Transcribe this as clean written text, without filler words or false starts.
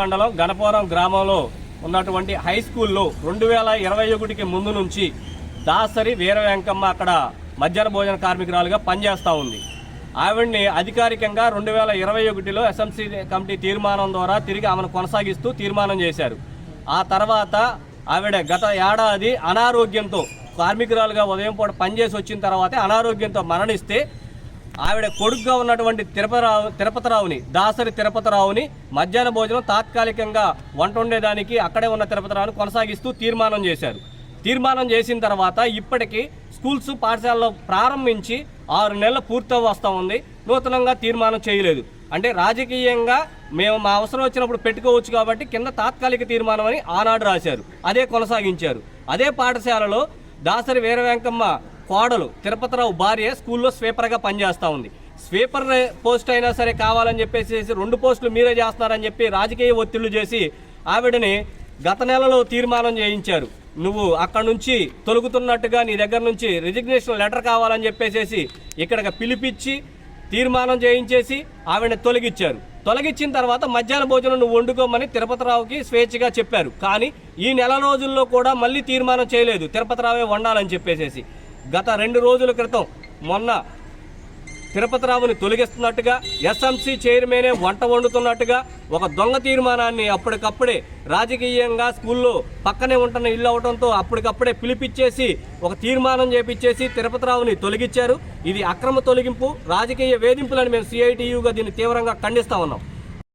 మండలం గణపురం గ్రామంలో ఉన్నటువంటి హై స్కూల్లో 2021కి ముందు నుంచి దాసరి వీర వెంకమ్మ అక్కడ మధ్యాహ్న భోజన కార్మికురాలుగా పనిచేస్తూ ఉంది. ఆవిడ్ని అధికారికంగా 2021లో ఎస్ఎంసీ కమిటీ తీర్మానం ద్వారా తిరిగి ఆమెను కొనసాగిస్తూ తీర్మానం చేశారు. ఆ తర్వాత ఆవిడ గత ఏడాది అనారోగ్యంతో కార్మికురాలుగా ఉదయం పూట పనిచేసి వచ్చిన తర్వాతే అనారోగ్యంతో మరణిస్తే ఆవిడ కొడుకుగా ఉన్నటువంటి తిరుపతిరావుని దాసరి తిరుపతిరావుని మధ్యాహ్న భోజనం తాత్కాలికంగా వంట ఉండేదానికి అక్కడే ఉన్న తిరుపతిరావుని కొనసాగిస్తూ తీర్మానం చేశారు. తీర్మానం చేసిన తర్వాత ఇప్పటికీ స్కూల్స్ పాఠశాలలో ప్రారంభించి 6 నెలలు పూర్తి వస్తూ ఉంది. నూతనంగా తీర్మానం చేయలేదు. అంటే రాజకీయంగా మేము మా అవసరం వచ్చినప్పుడు పెట్టుకోవచ్చు కాబట్టి కింద తాత్కాలిక తీర్మానం అని ఆనాడు రాశారు. అదే కొనసాగించారు. అదే పాఠశాలలో దాసరి వీర వెంకమ్మ కోడలు తిరుపతిరావు భార్య స్కూల్లో స్వీపర్గా పనిచేస్తూ ఉంది. స్వీపర్ పోస్ట్ అయినా సరే కావాలని చెప్పేసి 2 పోస్టులు మీరే చేస్తున్నారని చెప్పి రాజకీయ ఒత్తిళ్లు చేసి ఆవిడని గత నెలలో తీర్మానం చేయించారు. నువ్వు అక్కడ నుంచి తొలగుతున్నట్టుగా నీ దగ్గర నుంచి రిజిగ్నేషన్ లెటర్ కావాలని చెప్పేసి ఇక్కడికి పిలిపించి తీర్మానం చేయించేసి ఆవిడని తొలగించారు. తొలగించిన తర్వాత మధ్యాహ్న భోజనం నువ్వు వండుకోమని తిరుపతిరావుకి స్వేచ్ఛగా చెప్పారు. కానీ ఈ నెల రోజుల్లో కూడా మళ్ళీ తీర్మానం చేయలేదు, తిరుపతిరావే వండాలని చెప్పేసి. గత 2 రోజుల క్రితం మొన్న తిరుపతిరావుని తొలగిస్తున్నట్టుగా ఎస్ఎంసీ చైర్మనే వంట వండుతున్నట్టుగా ఒక దొంగ తీర్మానాన్ని అప్పటికప్పుడే రాజకీయంగా స్కూల్లో పక్కనే ఉంటున్న ఇల్లు అవడంతో అప్పటికప్పుడే పిలిపించేసి ఒక తీర్మానం చేపించేసి తిరుపతిరావుని తొలగించారు. ఇది అక్రమ తొలగింపు, రాజకీయ వేధింపులని మేము సిఐటియుగా దీన్ని తీవ్రంగా ఖండిస్తా ఉన్నాం.